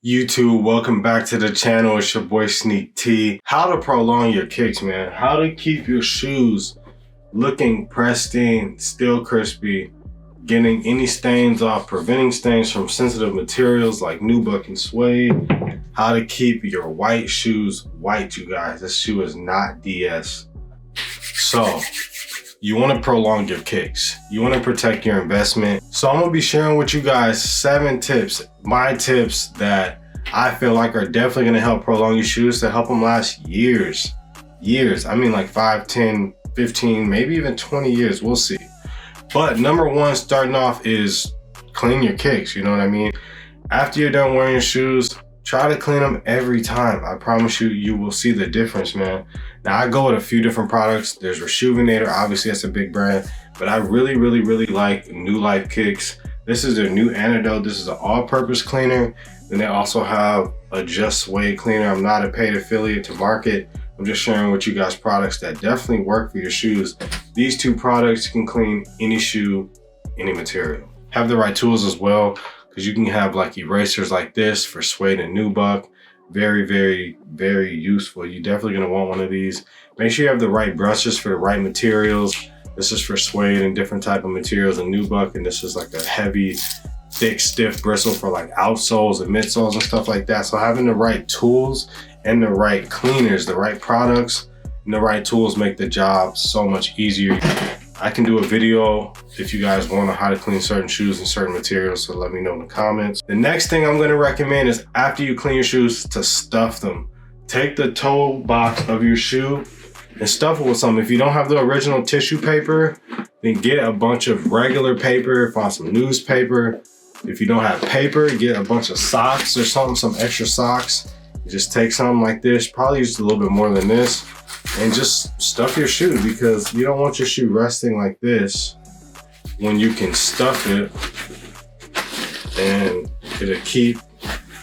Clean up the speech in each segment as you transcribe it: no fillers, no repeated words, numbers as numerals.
YouTube, welcome back to the channel. It's your boy Sneak T. How to prolong your kicks, man. How to keep your shoes looking pristine, still crispy, getting any stains off, preventing stains from sensitive materials like nubuck and suede. How to keep your white shoes white, you guys. This shoe is not DS. So, you want to prolong your kicks. You want to protect your investment. So I'm gonna be sharing with you guys 7 tips, my tips that I feel like are definitely gonna help prolong your shoes to help them last years. I mean like 5, 10, 15, maybe even 20 years, we'll see. But number one, starting off is clean your kicks, you know what I mean? After you're done wearing your shoes, try to clean them every time. I promise you, you will see the difference, man. Now I go with a few different products. There's Rejuvenator, obviously that's a big brand, but I really like New Life Kicks. This is their new antidote. This is an all-purpose cleaner. Then they also have a Just Suede cleaner. I'm not a paid affiliate to market. I'm just sharing with you guys products that definitely work for your shoes. These 2 products can clean any shoe, any material. Have the right tools as well, because you can have like erasers like this for suede and nubuck. Very useful. You're definitely gonna want one of these. Make sure you have the right brushes for the right materials. This is for suede and different type of materials and nubuck, and this is like a heavy, thick, stiff bristle for like outsoles and midsoles and stuff like that. So having the right tools and the right cleaners, the right products, and the right tools make the job so much easier. I can do a video if you guys want on how to clean certain shoes and certain materials, so let me know in the comments. The next thing I'm gonna recommend is after you clean your shoes, to stuff them. Take the toe box of your shoe and stuff it with something. If you don't have the original tissue paper, then get a bunch of regular paper, find some newspaper. If you don't have paper, get a bunch of socks or something, some extra socks. Just take something like this, probably use a little bit more than this, and just stuff your shoe, because you don't want your shoe resting like this when you can stuff it and it'll keep,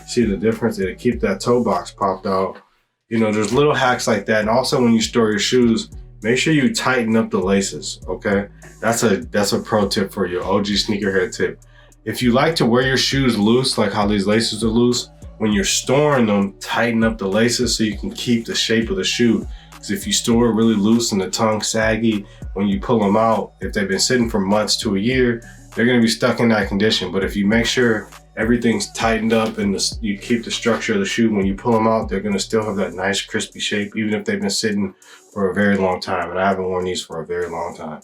see the difference? It'll keep that toe box popped out. You know, there's little hacks like that. And also when you store your shoes, make sure you tighten up the laces, okay? That's a pro tip for you, OG sneakerhead tip. If you like to wear your shoes loose, like how these laces are loose, when you're storing them, tighten up the laces so you can keep the shape of the shoe. Because if you store it really loose and the tongue saggy, when you pull them out, if they've been sitting for months to a year, they're gonna be stuck in that condition. But if you make sure everything's tightened up and you keep the structure of the shoe, when you pull them out, they're gonna still have that nice crispy shape, even if they've been sitting for a very long time. And I haven't worn these for a very long time.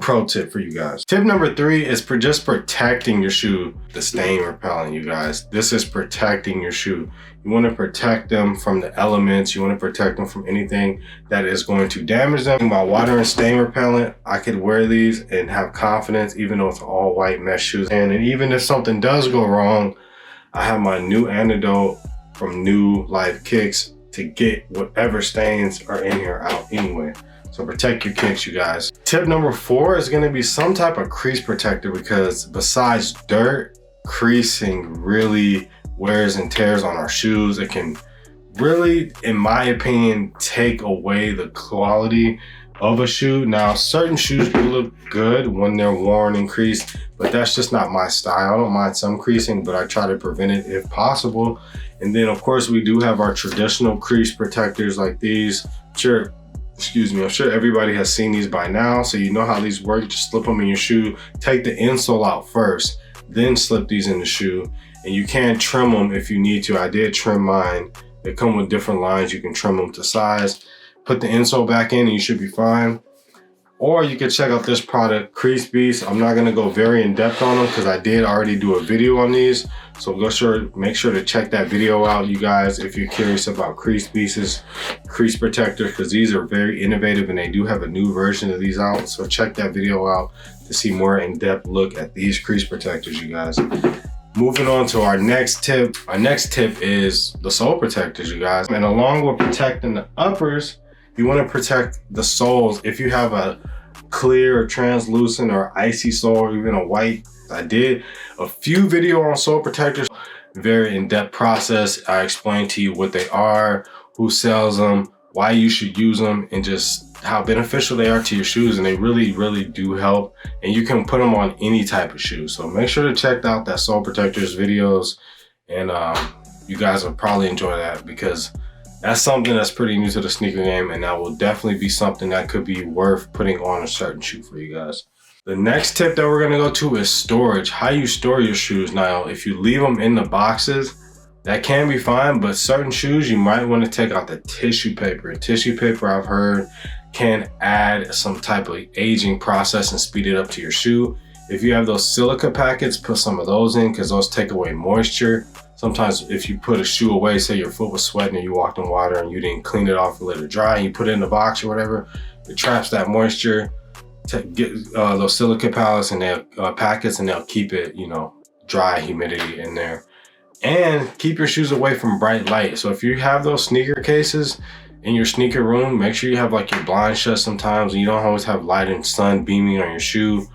Pro tip for you guys. Tip number 3 is for just protecting your shoe, the stain repellent, you guys. This is protecting your shoe. You want to protect them from the elements. You want to protect them from anything that is going to damage them. My water and stain repellent, I could wear these and have confidence, even though it's all white mesh shoes. And even if something does go wrong, I have my new antidote from New Life Kicks to get whatever stains are in here out anyway. So protect your kicks, you guys. Tip number 4 is gonna be some type of crease protector, because besides dirt, creasing really wears and tears on our shoes. It can really, in my opinion, take away the quality of a shoe. Now, certain shoes do look good when they're worn and creased, but that's just not my style. I don't mind some creasing, but I try to prevent it if possible. And then of course, we do have our traditional crease protectors like these. I'm sure everybody has seen these by now, so you know how these work. Just slip them in your shoe, take the insole out first, then slip these in the shoe. And you can trim them if you need to. I did trim mine. They come with different lines. You can trim them to size. Put the insole back in and you should be fine. Or you can check out this product, Crease Piece. I'm not gonna go very in depth on them because I did already do a video on these. So make sure to check that video out, you guys, if you're curious about Crease Pieces, Crease Protector, because these are very innovative and they do have a new version of these out. So check that video out to see more in-depth look at these crease protectors, you guys. Moving on to our next tip. Our next tip is the sole protectors, you guys. And along with protecting the uppers, you want to protect the soles. If you have a clear or translucent or icy sole, or even a white, I did a few videos on sole protectors. Very in-depth process. I explained to you what they are, who sells them, why you should use them, and just how beneficial they are to your shoes. And they really do help, and you can put them on any type of shoe. So make sure to check out that sole protectors videos And you guys will probably enjoy that, because that's something that's pretty new to the sneaker game, and that will definitely be something that could be worth putting on a certain shoe for you guys. The next tip that we're gonna go to is storage. How you store your shoes. Now, if you leave them in the boxes, that can be fine, but certain shoes you might want to take out the tissue paper. Tissue paper, I've heard, can add some type of aging process and speed it up to your shoe. If you have those silica packets, put some of those in, because those take away moisture. Sometimes if you put a shoe away, say your foot was sweating and you walked in water and you didn't clean it off and let it dry, and you put it in the box or whatever, it traps that moisture. Get those silica pallets and packets, and they'll keep it, you know, dry, humidity in there. And keep your shoes away from bright light. So if you have those sneaker cases in your sneaker room, make sure you have like your blinds shut sometimes, and you don't always have light and sun beaming on your shoe.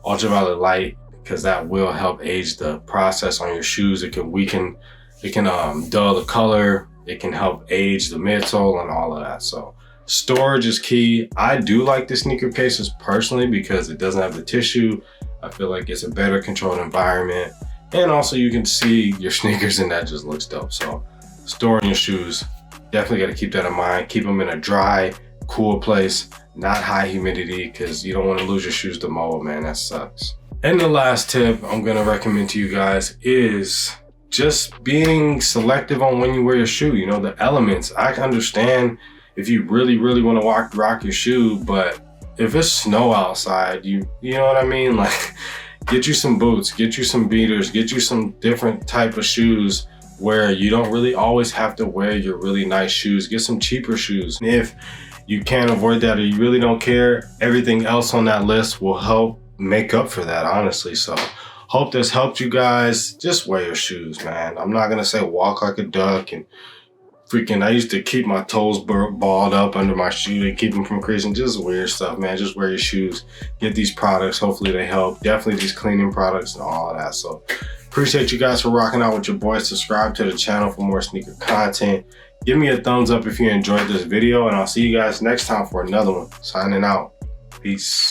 Ultraviolet light, because that will help age the process on your shoes. It can weaken, it can dull the color, it can help age the midsole and all of that. So storage is key. I do like the sneaker cases personally because it doesn't have the tissue. I feel like it's a better controlled environment, and also you can see your sneakers and that just looks dope. So storing your shoes, definitely got to keep that in mind. Keep them in a dry, cool place, not high humidity, because you don't want to lose your shoes to mold, man. That sucks. And the last tip I'm gonna recommend to you guys is just being selective on when you wear your shoe. You know, the elements. I understand if you really want to rock your shoe, but if it's snow outside, you know what I mean? Like, get you some boots, get you some beaters, get you some different type of shoes where you don't really always have to wear your really nice shoes. Get some cheaper shoes. If you can't avoid that or you really don't care, everything else on that list will help make up for that, honestly. So hope this helped you guys. Just wear your shoes, man. I'm not gonna say walk like a duck and freaking, I used to keep my toes balled up under my shoe to keep them from creasing. Just weird stuff, man. Just wear your shoes. Get these products. Hopefully they help. Definitely these cleaning products and all of that. So appreciate you guys for rocking out with your boy. Subscribe to the channel for more sneaker content. Give me a thumbs up if you enjoyed this video, and I'll see you guys next time for another one. Signing out. Peace.